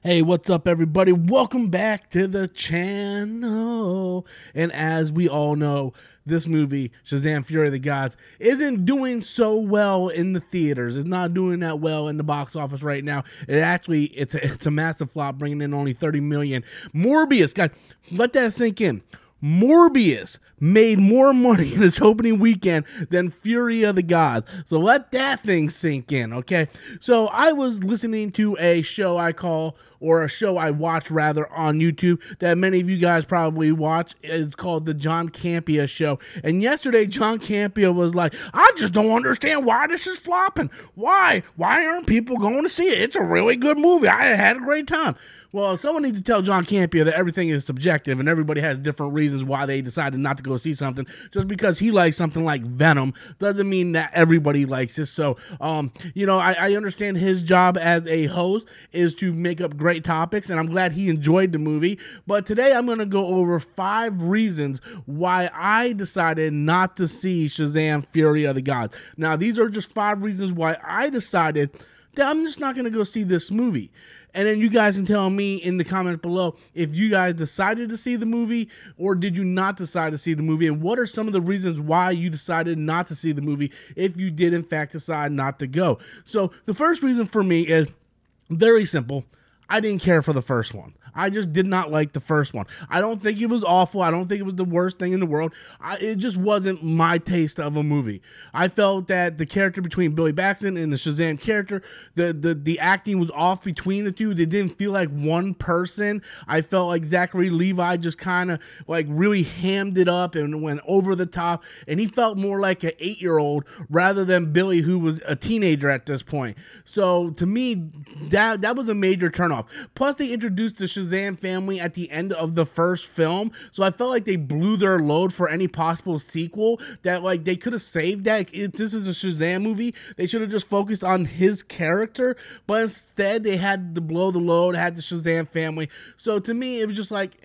Hey, what's up, everybody? Welcome back to the channel. And as we all know, this movie, Shazam! Fury of the Gods, isn't doing so well in the theaters. It's not doing that well in the box office right now. It's a massive flop, bringing in only 30 million. Morbius, guys, let that sink in. Morbius made more money in its opening weekend than Fury of the Gods. So let that thing sink in, okay? So I was listening to a show I watch rather on YouTube that many of you guys probably watch. It's called the John Campea Show. And yesterday, John Campea was like, I just don't understand why this is flopping. Why? Why aren't people going to see it? It's a really good movie. I had a great time. Well, someone needs to tell John Campea that everything is subjective and everybody has different reasons why they decided not to go see something. Just because he likes something like Venom doesn't mean that everybody likes it. So, I understand his job as a host is to make up great topics, and I'm glad he enjoyed the movie. But today I'm going to go over 5 reasons why I decided not to see Shazam! Fury of the Gods. Now, these are just 5 reasons why I decided that I'm just not going to go see this movie. And then you guys can tell me in the comments below if you guys decided to see the movie or did you not decide to see the movie, and what are some of the reasons why you decided not to see the movie if you did in fact decide not to go. So the first reason for me is very simple. I didn't care for the first one. I just did not like the first one. I don't think it was awful. I don't think it was the worst thing in the world. It just wasn't my taste of a movie. I felt that the character between Billy Batson and the Shazam character, the acting was off between the two. They didn't feel like one person. I felt like Zachary Levi just kind of like really hammed it up and went over the top. And he felt more like an 8-year-old rather than Billy, who was a teenager at this point. So to me, that was a major turnoff. Plus, they introduced the Shazam family at the end of the first film, so I felt like they blew their load for any possible sequel. That like they could have saved that. This is a Shazam movie. They should have just focused on his character, but instead they had to blow the load, had the Shazam family. So to me, it was just like,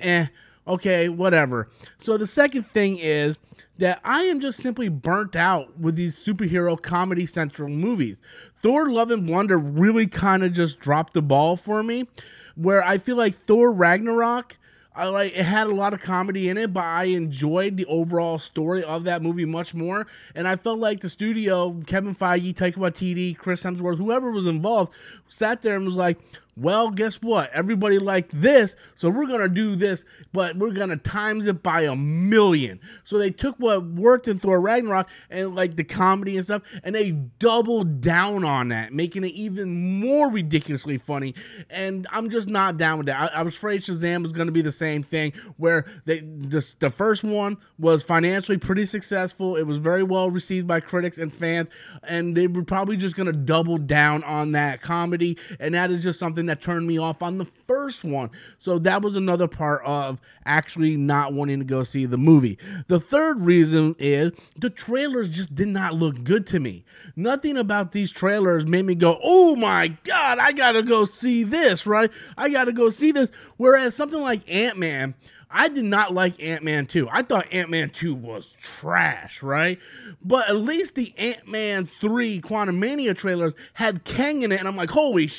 okay, whatever. So the second thing is that I am just simply burnt out with these superhero Comedy Central movies. Thor: Love and Wonder really kind of just dropped the ball for me, where I feel like Thor Ragnarok, it had a lot of comedy in it, but I enjoyed the overall story of that movie much more. And I felt like the studio, Kevin Feige, Taika Waititi, Chris Hemsworth, whoever was involved, sat there and was like, well, guess what? Everybody liked this, so we're going to do this, but we're going to times it by 1,000,000. So they took what worked in Thor Ragnarok and like the comedy and stuff, and they doubled down on that, making it even more ridiculously funny. And I'm just not down with that. I was afraid Shazam was going to be the same thing, where the first one was financially pretty successful. It was very well received by critics and fans, and they were probably just going to double down on that comedy, and that is just something that turned me off on the first one. So that was another part of actually not wanting to go see the movie. The third reason is the trailers just did not look good to me. Nothing about these trailers made me go, oh my God, I gotta go see this, right? I gotta go see this. Whereas something like Ant-Man, I did not like Ant-Man 2. I thought Ant-Man 2 was trash, right? But at least the Ant-Man 3 Quantumania trailers had Kang in it, and I'm like, holy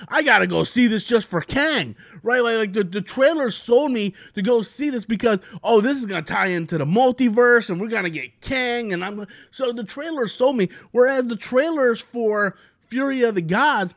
I gotta go see this just for Kang, right? Like the trailers sold me to go see this because, oh, this is gonna tie into the multiverse and we're gonna get Kang, and so the trailers sold me. Whereas the trailers for Fury of the Gods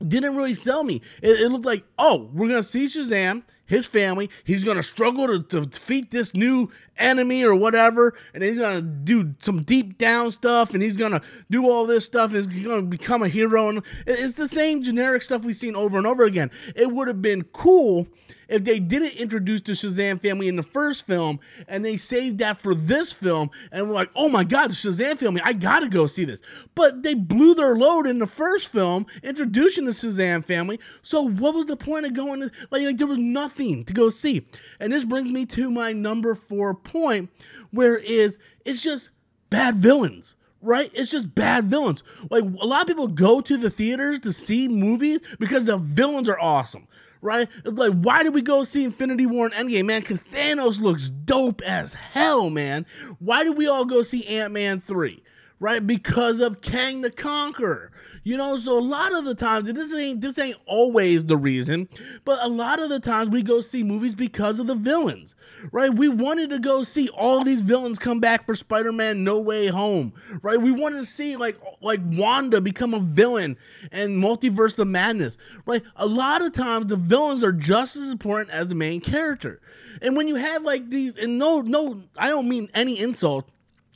didn't really sell me. It looked like, oh, we're gonna see Shazam, his family, he's going to struggle to defeat this new enemy or whatever, and he's going to do some deep down stuff, and he's going to do all this stuff, and he's going to become a hero. And it's the same generic stuff we've seen over and over again. It would have been cool if they didn't introduce the Shazam family in the first film, and they saved that for this film, and we're like, oh my God, the Shazam family, I gotta go see this. But they blew their load in the first film, introducing the Shazam family, so what was the point of going to, like there was nothing to go see. And this brings me to my number 4 point, where it's just bad villains. Right? It's just bad villains. Like, a lot of people go to the theaters to see movies because the villains are awesome. Right? It's like, why did we go see Infinity War and Endgame, man? Because Thanos looks dope as hell, man. Why did we all go see Ant-Man 3? Right? Because of Kang the Conqueror. So a lot of the times, and this ain't always the reason, but a lot of the times we go see movies because of the villains, right? We wanted to go see all these villains come back for Spider-Man No Way Home, right? We wanted to see like Wanda become a villain and Multiverse of Madness, right? A lot of times the villains are just as important as the main character. And when you have like these, and no, I don't mean any insult,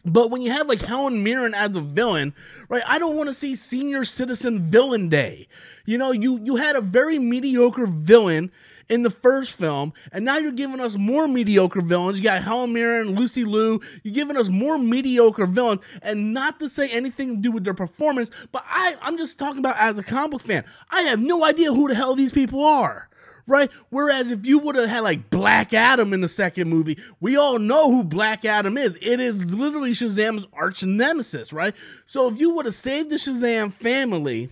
but when you have like Helen Mirren as a villain, right? I don't want to see Senior Citizen Villain Day. You had a very mediocre villain in the first film, and now you're giving us more mediocre villains. You got Helen Mirren, Lucy Liu. You're giving us more mediocre villains, and not to say anything to do with their performance, but I'm just talking about as a comic book fan. I have no idea who the hell these people are. Right? Whereas if you would have had like Black Adam in the second movie, we all know who Black Adam is. It is literally Shazam's arch nemesis, right? So if you would have saved the Shazam family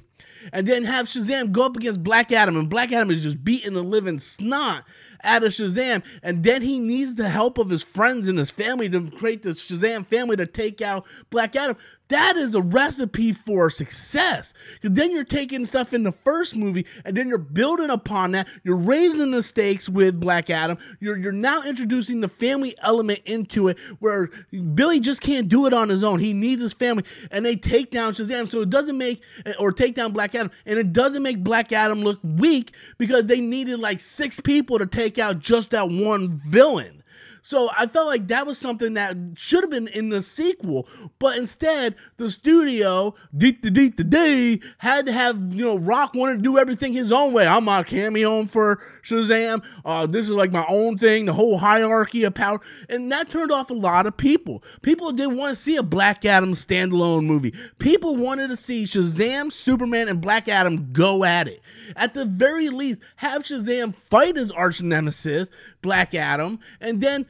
and then have Shazam go up against Black Adam, and Black Adam is just beating the living snot out of Shazam, and then he needs the help of his friends and his family to create the Shazam family to take out Black Adam, that is a recipe for success. Because then you're taking stuff in the first movie, and then you're building upon that. You're raising the stakes with Black Adam. You're now introducing the family element into it, where Billy just can't do it on his own. He needs his family, and they take down Shazam. So it doesn't make, or take down Black Adam, and it doesn't make Black Adam look weak because they needed like 6 people to take out just that one villain. So I felt like that was something that should have been in the sequel, but instead the studio had to have, Rock wanted to do everything his own way. I'm not cameoing for Shazam. This is like my own thing, the whole hierarchy of power, and that turned off a lot of people. People didn't want to see a Black Adam standalone movie. People wanted to see Shazam, Superman, and Black Adam go at it. At the very least, have Shazam fight his arch nemesis, Black Adam, and then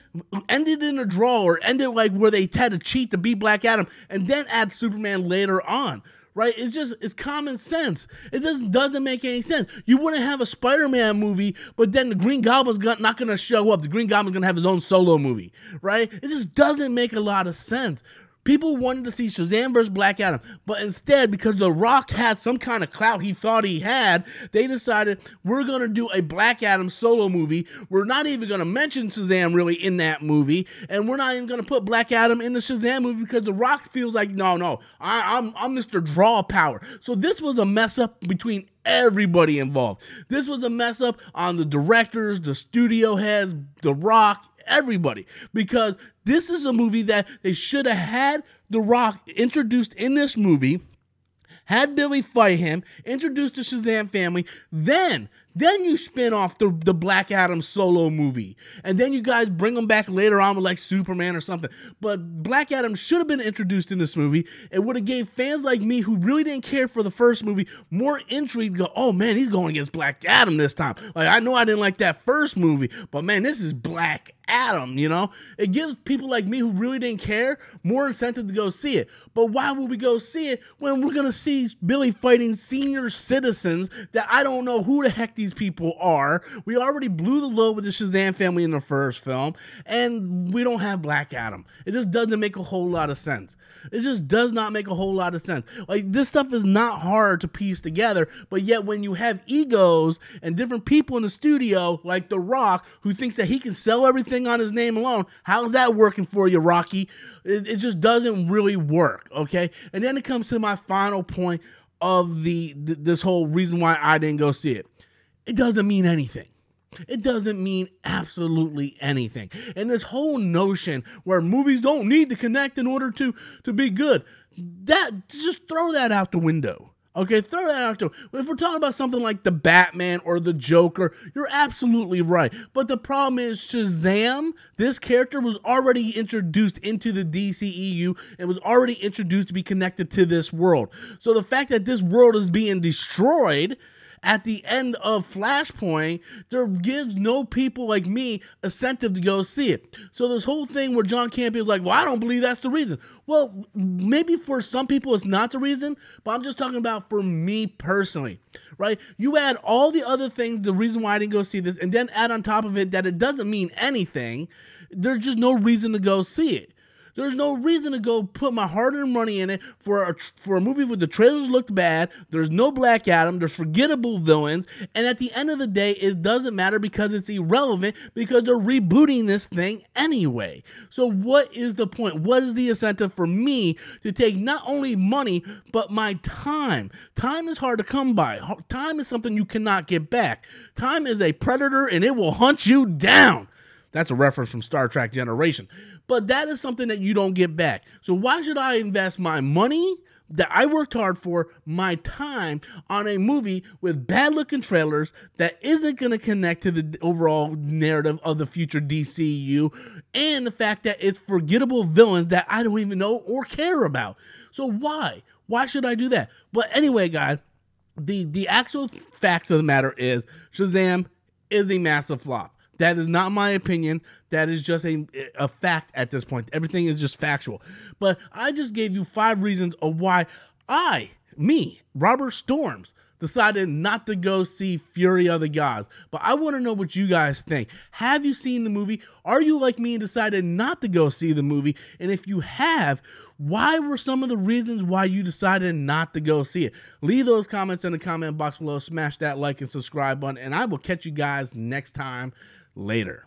end it in a draw, or end it like where they had to cheat to beat Black Adam, and then add Superman later on. Right? It's common sense. It just doesn't make any sense. You wouldn't have a Spider-Man movie, but then the Green Goblin's not going to show up. The Green Goblin's going to have his own solo movie. Right? It just doesn't make a lot of sense. People wanted to see Shazam versus Black Adam, but instead, because The Rock had some kind of clout he thought he had, they decided we're going to do a Black Adam solo movie. We're not even going to mention Shazam really in that movie, and we're not even going to put Black Adam in the Shazam movie because The Rock feels like, no, I'm Mr. Draw Power. So this was a mess up between everybody involved. This was a mess up on the directors, the studio heads, The Rock, everybody, because this is a movie that they should have had The Rock introduced in this movie, had Billy fight him, introduced the Shazam family, then you spin off the Black Adam solo movie, and then you guys bring them back later on with like Superman or something. But Black Adam should have been introduced in this movie. It would have gave fans like me who really didn't care for the first movie more intrigue to go, oh man, he's going against Black Adam this time. Like, I know I didn't like that first movie, but man, this is Black Adam, It gives people like me who really didn't care more incentive to go see it. But why would we go see it when we're going to see Billy fighting senior citizens that I don't know who the heck these people are? We already blew the load with the Shazam family in the first film, and we don't have Black Adam. It just doesn't make a whole lot of sense. It just does not make a whole lot of sense. Like, this stuff is not hard to piece together, but yet when you have egos and different people in the studio, like The Rock, who thinks that he can sell everything on his name alone, how's that working for you, Rocky? It just doesn't really work, okay? And then it comes to my final point of this whole reason why I didn't go see it. It doesn't mean anything. It doesn't mean absolutely anything. And this whole notion where movies don't need to connect in order to be good, just throw that out the window. Okay, throw that out there. If we're talking about something like the Batman or the Joker, you're absolutely right. But the problem is Shazam, this character was already introduced into the DCEU and was already introduced to be connected to this world. So the fact that this world is being destroyed at the end of Flashpoint, there gives no people like me incentive to go see it. So this whole thing where John Campion's like, well, I don't believe that's the reason. Well, maybe for some people it's not the reason, but I'm just talking about for me personally, right? You add all the other things, the reason why I didn't go see this, and then add on top of it that it doesn't mean anything, there's just no reason to go see it. There's no reason to go put my hard-earned money in it for a movie where the trailers looked bad, there's no Black Adam, there's forgettable villains, and at the end of the day, it doesn't matter because it's irrelevant because they're rebooting this thing anyway. So what is the point? What is the incentive for me to take not only money, but my time? Time is hard to come by. Time is something you cannot get back. Time is a predator and it will hunt you down. That's a reference from Star Trek Generation. But that is something that you don't get back. So why should I invest my money that I worked hard for, my time, on a movie with bad-looking trailers that isn't going to connect to the overall narrative of the future DCU, and the fact that it's forgettable villains that I don't even know or care about? So why? Why should I do that? But anyway, guys, the actual facts of the matter is Shazam is a massive flop. That is not my opinion. That is just a fact at this point. Everything is just factual. But I just gave you 5 reasons of why Robert Storms, decided not to go see Fury of the Gods. But I want to know what you guys think. Have you seen the movie? Are you like me and decided not to go see the movie? And if you have, why were some of the reasons why you decided not to go see it? Leave those comments in the comment box below. Smash that like and subscribe button. And I will catch you guys next time. Later.